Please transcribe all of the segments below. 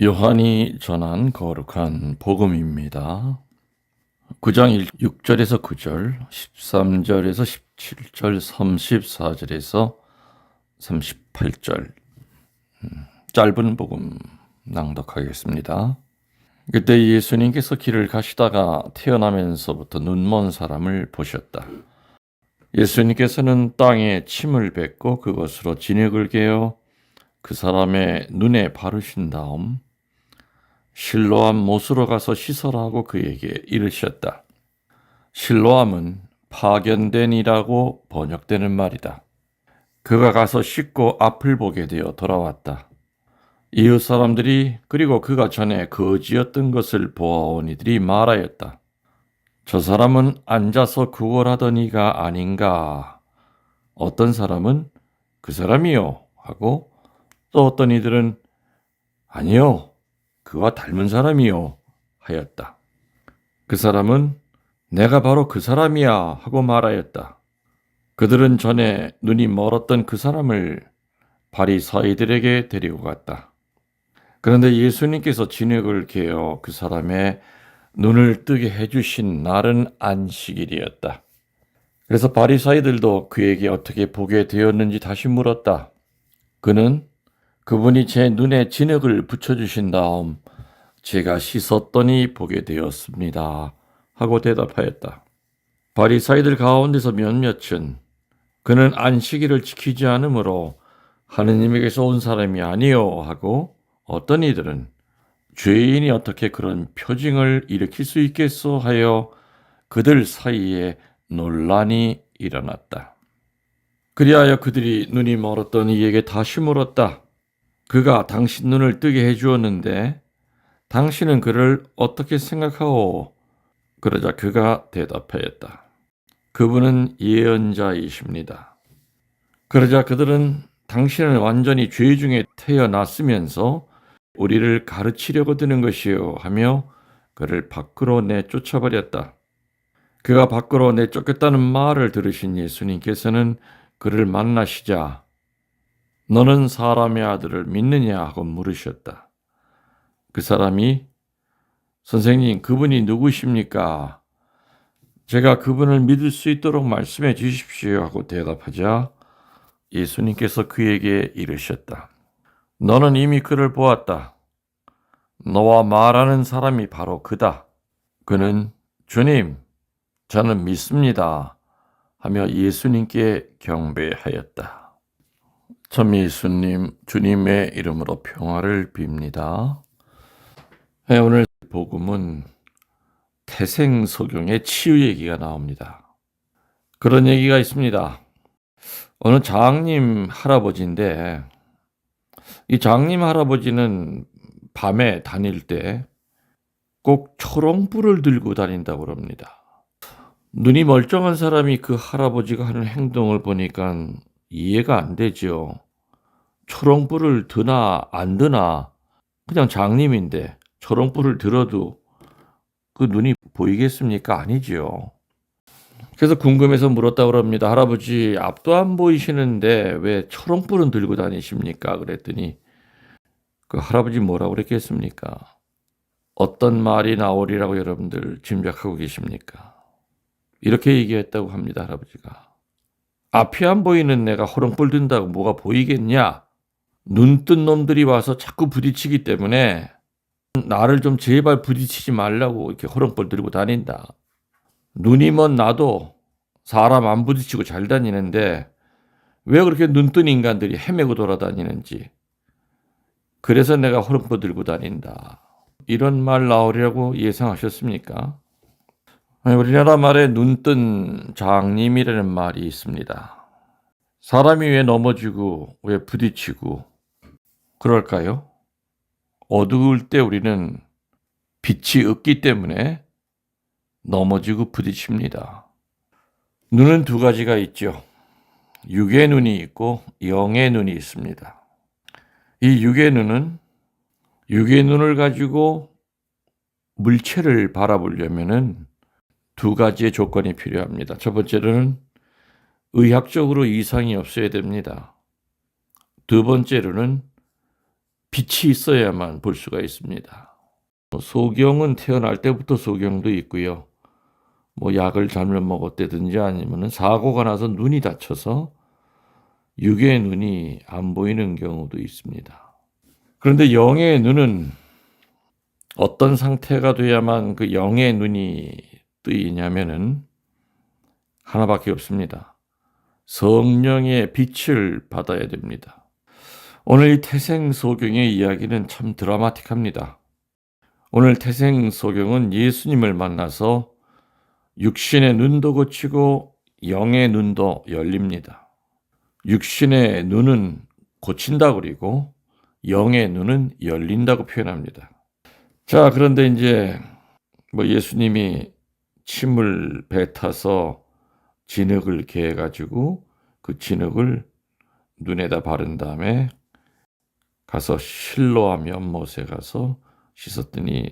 요한이 전한 거룩한 복음입니다. 9장 6절에서 9절, 13절에서 17절, 34절에서 38절, 짧은 복음 낭독하겠습니다. 그때 예수님께서 길을 가시다가 태어나면서부터 눈먼 사람을 보셨다. 예수님께서는 땅에 침을 뱉고 그것으로 진흙을 개어 그 사람의 눈에 바르신 다음 실로암 못으로 가서 씻으라고 그에게 이르셨다. 실로암은 파견된이라고 번역되는 말이다. 그가 가서 씻고 앞을 보게 되어 돌아왔다. 이웃 사람들이 그리고 그가 전에 거지였던 것을 보아온 이들이 말하였다. 저 사람은 앉아서 구걸하던 이가 아닌가. 어떤 사람은 그 사람이요 하고 또 어떤 이들은 아니요 그와 닮은 사람이요 하였다. 그 사람은 내가 바로 그 사람이야 하고 말하였다. 그들은 전에 눈이 멀었던 그 사람을 바리사이들에게 데리고 갔다. 그런데 예수님께서 진흙을 개어 그 사람의 눈을 뜨게 해주신 날은 안식일이었다. 그래서 바리사이들도 그에게 어떻게 보게 되었는지 다시 물었다. 그는 그분이 제 눈에 진흙을 붙여주신 다음 제가 씻었더니 보게 되었습니다 하고 대답하였다. 바리사이들 가운데서 몇몇은 그는 안식일을 지키지 않으므로 하느님에게서 온 사람이 아니요 하고 어떤 이들은 죄인이 어떻게 그런 표징을 일으킬 수 있겠소 하여 그들 사이에 논란이 일어났다. 그리하여 그들이 눈이 멀었던 이에게 다시 물었다. 그가 당신 눈을 뜨게 해주었는데 당신은 그를 어떻게 생각하오? 그러자 그가 대답하였다. 그분은 예언자이십니다. 그러자 그들은 당신은 완전히 죄 중에 태어났으면서 우리를 가르치려고 드는 것이요 하며 그를 밖으로 내쫓아버렸다. 그가 밖으로 내쫓겼다는 말을 들으신 예수님께서는 그를 만나시자 너는 사람의 아들을 믿느냐 하고 물으셨다. 그 사람이 선생님 그분이 누구십니까? 제가 그분을 믿을 수 있도록 말씀해 주십시오 하고 대답하자 예수님께서 그에게 이르셨다. 너는 이미 그를 보았다. 너와 말하는 사람이 바로 그다. 그는 주님, 저는 믿습니다 하며 예수님께 경배하였다. 참 예수님, 주님의 이름으로 평화를 빕니다. 오늘 복음은 태생소경의 치유 얘기가 나옵니다. 그런 얘기가 있습니다. 어느 장님 할아버지인데 이 장님 할아버지는 밤에 다닐 때 꼭 초롱불을 들고 다닌다고 합니다. 눈이 멀쩡한 사람이 그 할아버지가 하는 행동을 보니까 이해가 안 되죠. 초롱불을 드나 안 드나 그냥 장님인데 초롱불을 들어도 그 눈이 보이겠습니까? 아니지요. 그래서 궁금해서 물었다고 합니다. 할아버지 앞도 안 보이시는데 왜 초롱불은 들고 다니십니까? 그랬더니 그 할아버지 뭐라고 그랬겠습니까? 어떤 말이 나오리라고 여러분들 짐작하고 계십니까? 이렇게 얘기했다고 합니다. 할아버지가. 앞이 안 보이는 내가 호롱불 든다고 뭐가 보이겠냐? 눈뜬 놈들이 와서 자꾸 부딪히기 때문에 나를 좀 제발 부딪히지 말라고 이렇게 호롱불 들고 다닌다. 눈이 먼 나도 사람 안 부딪히고 잘 다니는데 왜 그렇게 눈뜬 인간들이 헤매고 돌아다니는지. 그래서 내가 호롱불 들고 다닌다. 이런 말 나오려고 예상하셨습니까? 우리나라 말에 눈뜬 장님이라는 말이 있습니다. 사람이 왜 넘어지고 왜 부딪히고 그럴까요? 어두울 때 우리는 빛이 없기 때문에 넘어지고 부딪힙니다. 눈은 두 가지가 있죠. 육의 눈이 있고 영의 눈이 있습니다. 이 육의 눈은 육의 눈을 가지고 물체를 바라보려면은 두 가지의 조건이 필요합니다. 첫 번째로는 의학적으로 이상이 없어야 됩니다. 두 번째로는 빛이 있어야만 볼 수가 있습니다. 소경은 태어날 때부터 소경도 있고요. 약을 잘못 먹었다든지 아니면 사고가 나서 눈이 다쳐서 육의 눈이 안 보이는 경우도 있습니다. 그런데 영의 눈은 어떤 상태가 돼야만 그 영의 눈이 뜨이냐면은 하나밖에 없습니다. 성령의 빛을 받아야 됩니다. 오늘 이 태생소경의 이야기는 참 드라마틱합니다. 오늘 태생소경은 예수님을 만나서 육신의 눈도 고치고 영의 눈도 열립니다. 육신의 눈은 고친다 그리고 영의 눈은 열린다고 표현합니다. 자, 그런데 이제 예수님이 침을 뱉어서 진흙을 개가지고 그 진흙을 눈에다 바른 다음에 가서 실로암 연못에 가서 씻었더니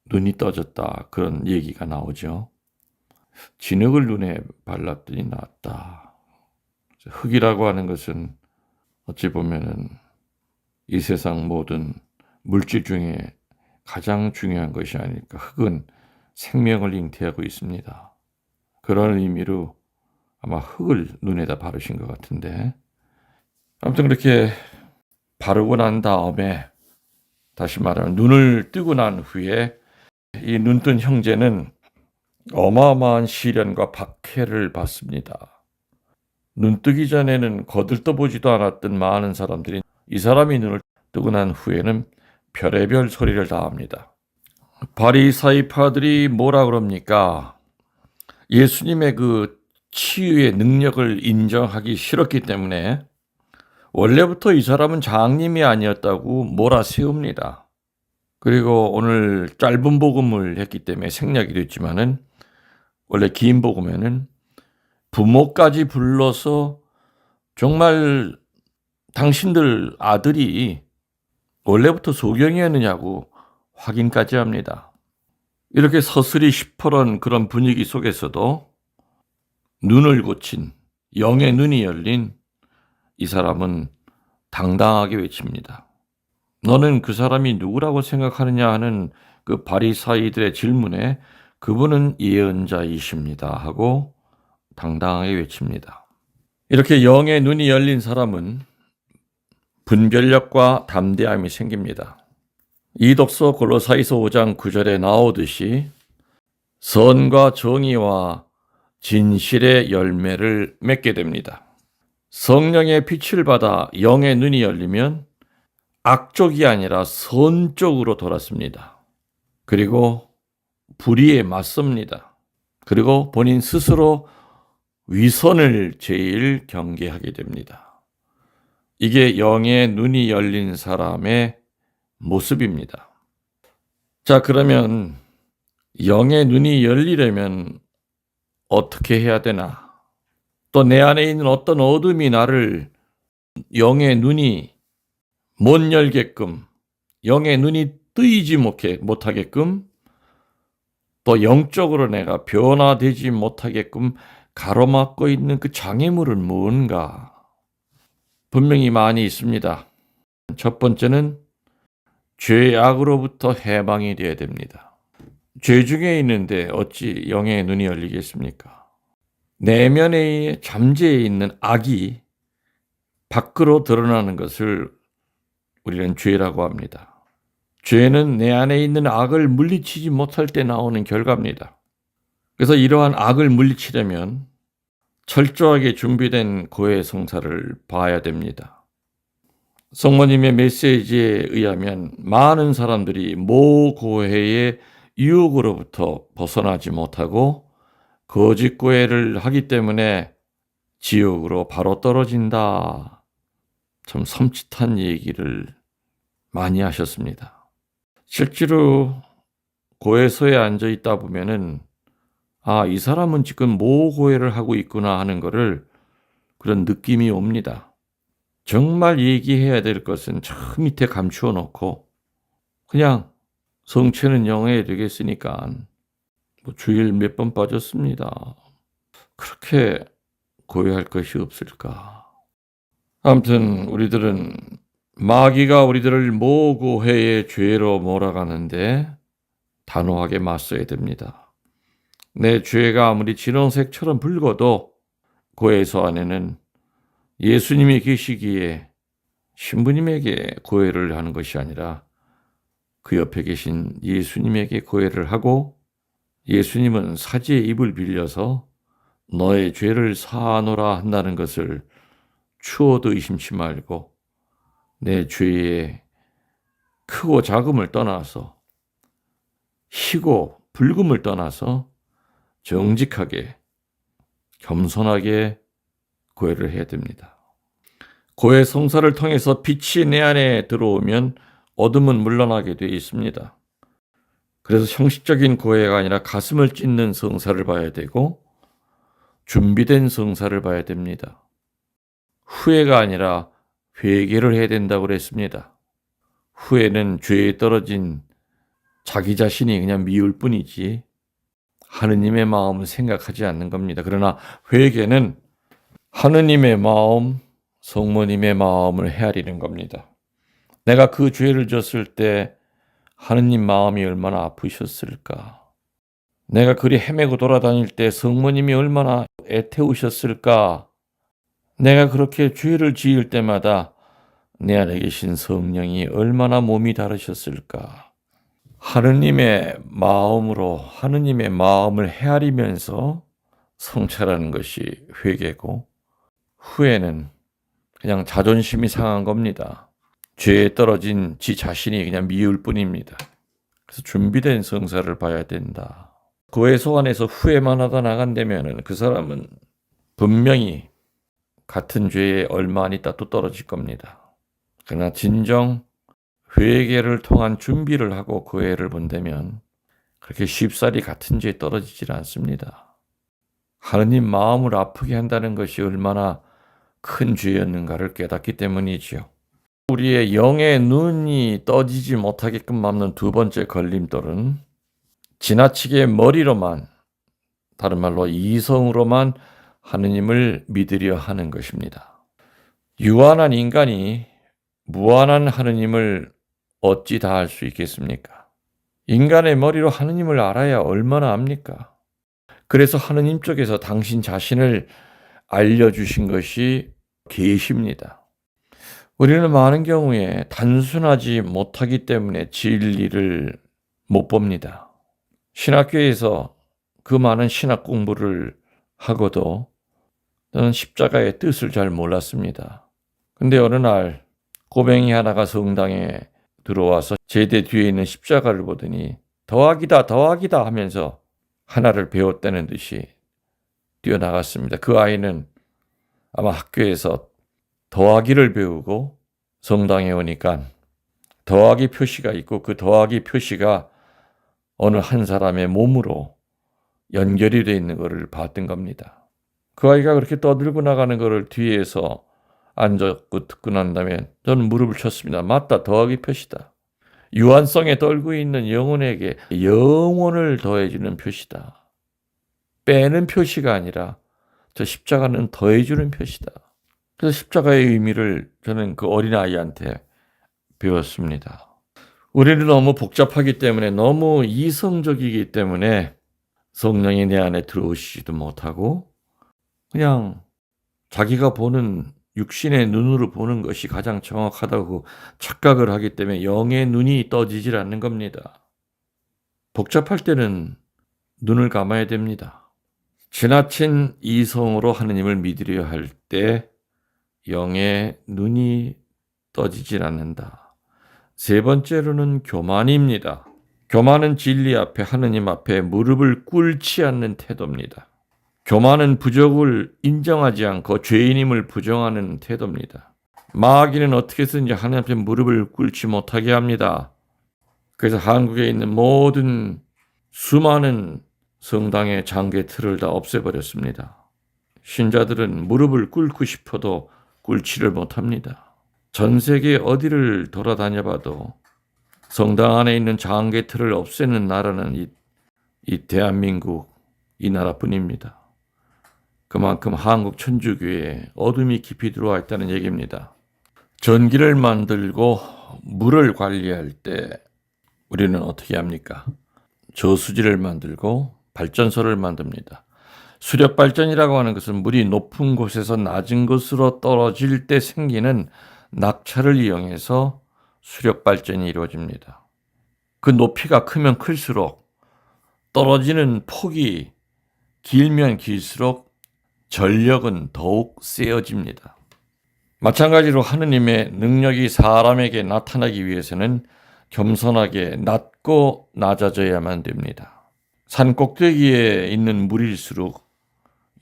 눈이 떠졌다. 그런 얘기가 나오죠. 진흙을 눈에 발랐더니 나았다. 흙이라고 하는 것은 어찌 보면은 이 세상 모든 물질 중에 가장 중요한 것이 아닐까. 흙은 생명을 잉태하고 있습니다. 그런 의미로 아마 흙을 눈에다 바르신 것 같은데, 아무튼 그렇게 바르고 난 다음에 다시 말하면 눈을 뜨고 난 후에 이 눈뜬 형제는 어마어마한 시련과 박해를 받습니다. 눈 뜨기 전에는 거들떠보지도 않았던 많은 사람들이 이 사람이 눈을 뜨고 난 후에는 별의별 소리를 다 합니다. 바리사이파들이 뭐라 그럽니까? 예수님의 그 치유의 능력을 인정하기 싫었기 때문에 원래부터 이 사람은 장님이 아니었다고 몰아세웁니다. 그리고 오늘 짧은 복음을 했기 때문에 생략이 됐지만은 원래 긴 복음에는 부모까지 불러서 정말 당신들 아들이 원래부터 소경이었느냐고 확인까지 합니다. 이렇게 서슬이 시퍼런 그런 분위기 속에서도 눈을 고친 영의 눈이 열린 이 사람은 당당하게 외칩니다. 너는 그 사람이 누구라고 생각하느냐 하는 그 바리사이들의 질문에 그분은 예언자이십니다 하고 당당하게 외칩니다. 이렇게 영의 눈이 열린 사람은 분별력과 담대함이 생깁니다. 이 독서 골로새서 5장 9절에 나오듯이 선과 정의와 진실의 열매를 맺게 됩니다. 성령의 빛을 받아 영의 눈이 열리면 악쪽이 아니라 선 쪽으로 돌았습니다. 그리고 불의에 맞섭니다. 그리고 본인 스스로 위선을 제일 경계하게 됩니다. 이게 영의 눈이 열린 사람의 모습입니다. 자, 그러면 영의 눈이 열리려면 어떻게 해야 되나? 또 내 안에 있는 어떤 어둠이 나를 영의 눈이 못 열게끔, 영의 눈이 뜨이지 못하게끔, 또 영적으로 내가 변화되지 못하게끔 가로막고 있는 그 장애물은 뭔가? 분명히 많이 있습니다. 첫 번째는 죄악으로부터 해방이 되어야 됩니다. 죄 중에 있는데 어찌 영의 눈이 열리겠습니까? 내면에 잠재해 있는 악이 밖으로 드러나는 것을 우리는 죄라고 합니다. 죄는 내 안에 있는 악을 물리치지 못할 때 나오는 결과입니다. 그래서 이러한 악을 물리치려면 철저하게 준비된 고해 성사를 봐야 됩니다. 성모님의 메시지에 의하면 많은 사람들이 모고해의 유혹으로부터 벗어나지 못하고 거짓 고해를 하기 때문에 지옥으로 바로 떨어진다. 참 섬찟한 얘기를 많이 하셨습니다. 실제로 고해소에 앉아 있다 보면은 이 사람은 지금 모고해를 하고 있구나 하는 거를 그런 느낌이 옵니다. 정말 얘기해야 될 것은 저 밑에 감추어 놓고 그냥 성체는 영해야 되겠으니까 주일 몇 번 빠졌습니다. 그렇게 고해할 것이 없을까? 아무튼 우리들은 마귀가 우리들을 모고회의 죄로 몰아가는데 단호하게 맞서야 됩니다. 내 죄가 아무리 진홍색처럼 붉어도 고해소 안에는 예수님이 계시기에 신부님에게 고해를 하는 것이 아니라 그 옆에 계신 예수님에게 고해를 하고, 예수님은 사지의 입을 빌려서 너의 죄를 사하노라 한다는 것을 추호도 의심치 말고 내 죄의 크고 작음을 떠나서, 희고 붉음을 떠나서 정직하게 겸손하게 고해를 해야 됩니다. 고해 성사를 통해서 빛이 내 안에 들어오면 어둠은 물러나게 되어 있습니다. 그래서 형식적인 고해가 아니라 가슴을 찢는 성사를 봐야 되고 준비된 성사를 봐야 됩니다. 후회가 아니라 회개를 해야 된다고 그랬습니다. 후회는 죄에 떨어진 자기 자신이 그냥 미울 뿐이지 하느님의 마음을 생각하지 않는 겁니다. 그러나 회개는 하느님의 마음, 성모님의 마음을 헤아리는 겁니다. 내가 그 죄를 졌을 때 하느님 마음이 얼마나 아프셨을까? 내가 그리 헤매고 돌아다닐 때 성모님이 얼마나 애태우셨을까? 내가 그렇게 죄를 지을 때마다 내 안에 계신 성령이 얼마나 몸이 다르셨을까? 하느님의 마음으로 하느님의 마음을 헤아리면서 성찰하는 것이 회개고, 후회는 그냥 자존심이 상한 겁니다. 죄에 떨어진 지 자신이 그냥 미울 뿐입니다. 그래서 준비된 성사를 봐야 된다. 고해소 안에서 후회만 하다 나간다면 그 사람은 분명히 같은 죄에 얼마 안 있다 또 떨어질 겁니다. 그러나 진정 회개를 통한 준비를 하고 고해를 본다면 그렇게 쉽사리 같은 죄에 떨어지질 않습니다. 하느님 마음을 아프게 한다는 것이 얼마나 큰 죄였는가를 깨닫기 때문이지요. 우리의 영의 눈이 떠지지 못하게끔 막는 두 번째 걸림돌은 지나치게 머리로만, 다른 말로 이성으로만 하느님을 믿으려 하는 것입니다. 유한한 인간이 무한한 하느님을 어찌 다 알 수 있겠습니까? 인간의 머리로 하느님을 알아야 얼마나 압니까? 그래서 하느님 쪽에서 당신 자신을 알려주신 것이 계시입니다. 우리는 많은 경우에 단순하지 못하기 때문에 진리를 못 봅니다. 신학교에서 그 많은 신학 공부를 하고도 저는 십자가의 뜻을 잘 몰랐습니다. 근데 어느 날 꼬뱅이 하나가 성당에 들어와서 제대 뒤에 있는 십자가를 보더니 더하기다 더하기다 하면서 하나를 배웠다는 듯이 뛰어나갔습니다. 그 아이는 아마 학교에서 더하기를 배우고 성당에 오니까 더하기 표시가 있고 그 더하기 표시가 어느 한 사람의 몸으로 연결이 되어 있는 것을 봤던 겁니다. 그 아이가 그렇게 떠들고 나가는 것을 뒤에서 앉았고 듣고 난 다음에 저는 무릎을 쳤습니다. 맞다, 더하기 표시다. 유한성에 떨고 있는 영혼에게 영혼을 더해주는 표시다. 빼는 표시가 아니라 저 십자가는 더해주는 표시다. 그래서 십자가의 의미를 저는 그 어린아이한테 배웠습니다. 우리는 너무 복잡하기 때문에, 너무 이성적이기 때문에 성령이 내 안에 들어오시지도 못하고 그냥 자기가 보는 육신의 눈으로 보는 것이 가장 정확하다고 착각을 하기 때문에 영의 눈이 떠지질 않는 겁니다. 복잡할 때는 눈을 감아야 됩니다. 지나친 이성으로 하느님을 믿으려 할 때 영의 눈이 떠지질 않는다. 세 번째로는 교만입니다. 교만은 진리 앞에, 하느님 앞에 무릎을 꿇지 않는 태도입니다. 교만은 부족을 인정하지 않고 죄인임을 부정하는 태도입니다. 마귀는 어떻게 해서든지 하나님 앞에 무릎을 꿇지 못하게 합니다. 그래서 한국에 있는 모든 수많은 성당의 장계 틀을 다 없애버렸습니다. 신자들은 무릎을 꿇고 싶어도 꿇지를 못합니다. 전 세계 어디를 돌아다녀봐도 성당 안에 있는 장계 틀을 없애는 나라는 이 대한민국, 이 나라뿐입니다. 그만큼 한국 천주교회에 어둠이 깊이 들어와 있다는 얘기입니다. 전기를 만들고 물을 관리할 때 우리는 어떻게 합니까? 저수지를 만들고 발전소를 만듭니다. 수력 발전이라고 하는 것은 물이 높은 곳에서 낮은 곳으로 떨어질 때 생기는 낙차를 이용해서 수력 발전이 이루어집니다. 그 높이가 크면 클수록 떨어지는 폭이 길면 길수록 전력은 더욱 세어집니다. 마찬가지로 하느님의 능력이 사람에게 나타나기 위해서는 겸손하게 낮고 낮아져야만 됩니다. 산 꼭대기에 있는 물일수록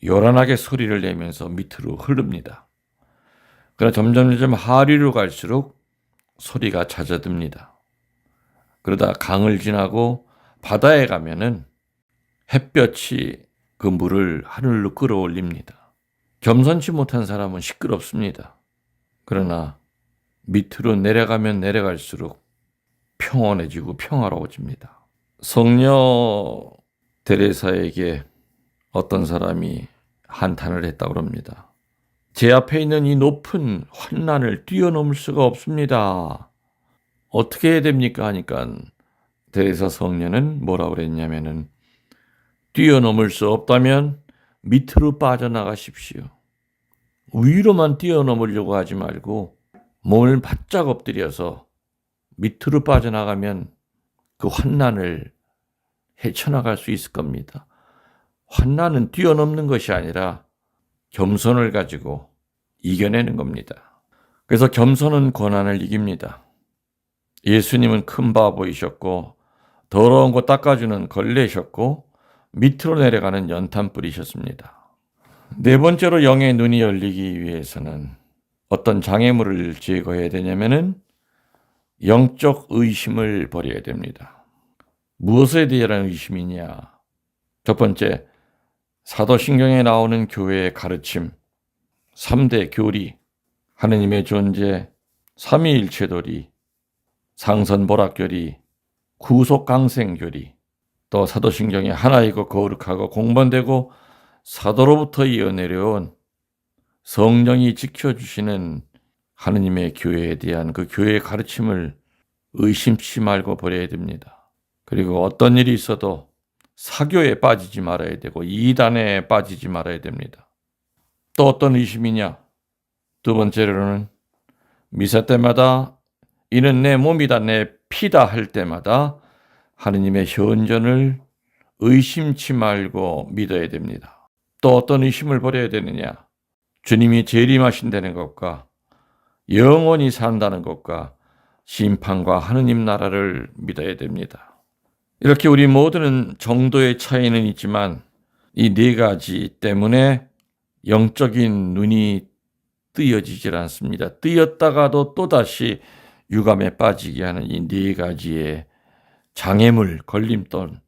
요란하게 소리를 내면서 밑으로 흐릅니다. 그러나 점점 하류로 갈수록 소리가 잦아듭니다. 그러다 강을 지나고 바다에 가면은 햇볕이 그 물을 하늘로 끌어올립니다. 겸손치 못한 사람은 시끄럽습니다. 그러나 밑으로 내려가면 내려갈수록 평온해지고 평화로워집니다. 성녀 데레사에게 어떤 사람이 한탄을 했다고 합니다. 제 앞에 있는 이 높은 환난을 뛰어넘을 수가 없습니다. 어떻게 해야 됩니까? 하니까 데레사 성녀는 뭐라고 그랬냐면은 뛰어넘을 수 없다면 밑으로 빠져나가십시오. 위로만 뛰어넘으려고 하지 말고 몸을 바짝 엎드려서 밑으로 빠져나가면 그 환난을 헤쳐나갈 수 있을 겁니다. 환난은 뛰어넘는 것이 아니라 겸손을 가지고 이겨내는 겁니다. 그래서 겸손은 고난을 이깁니다. 예수님은 큰 바보이셨고 더러운 거 닦아주는 걸레셨고 밑으로 내려가는 연탄불이셨습니다. 네 번째로 영의 눈이 열리기 위해서는 어떤 장애물을 제거해야 되냐면은 영적 의심을 버려야 됩니다. 무엇에 대한 의심이냐? 첫 번째, 사도신경에 나오는 교회의 가르침, 3대 교리, 하느님의 존재, 삼위일체도리, 상선보락교리, 구속강생교리, 또 사도신경에 하나이고 거룩하고 공번되고 사도로부터 이어내려온 성령이 지켜주시는 하느님의 교회에 대한 그 교회의 가르침을 의심치 말고 버려야 됩니다. 그리고 어떤 일이 있어도 사교에 빠지지 말아야 되고 이단에 빠지지 말아야 됩니다. 또 어떤 의심이냐? 두 번째로는 미사 때마다 이는 내 몸이다 내 피다 할 때마다 하느님의 현존을 의심치 말고 믿어야 됩니다. 또 어떤 의심을 버려야 되느냐? 주님이 재림하신다는 것과 영원히 산다는 것과 심판과 하느님 나라를 믿어야 됩니다. 이렇게 우리 모두는 정도의 차이는 있지만 이 네 가지 때문에 영적인 눈이 뜨여지질 않습니다. 뜨였다가도 또다시 유감에 빠지게 하는 이 네 가지의 장애물, 걸림돌.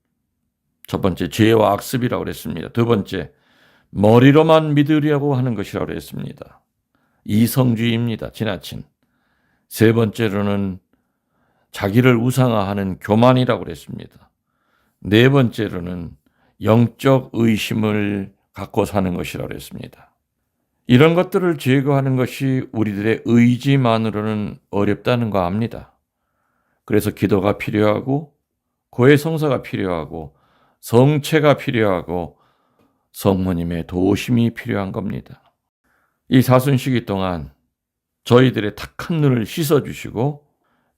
첫 번째, 죄와 악습이라고 그랬습니다. 두 번째, 머리로만 믿으려고 하는 것이라고 그랬습니다. 이성주의입니다. 지나친. 세 번째로는 자기를 우상화하는 교만이라고 그랬습니다. 네 번째로는 영적 의심을 갖고 사는 것이라고 그랬습니다. 이런 것들을 제거하는 것이 우리들의 의지만으로는 어렵다는 거 압니다. 그래서 기도가 필요하고 고해 성사가 필요하고 성체가 필요하고 성모님의 도우심이 필요한 겁니다. 이 사순시기 동안 저희들의 탁한 눈을 씻어주시고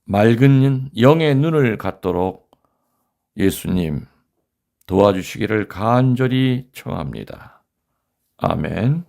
맑은 영의 눈을 갖도록 예수님 도와주시기를 간절히 청합니다. 아멘.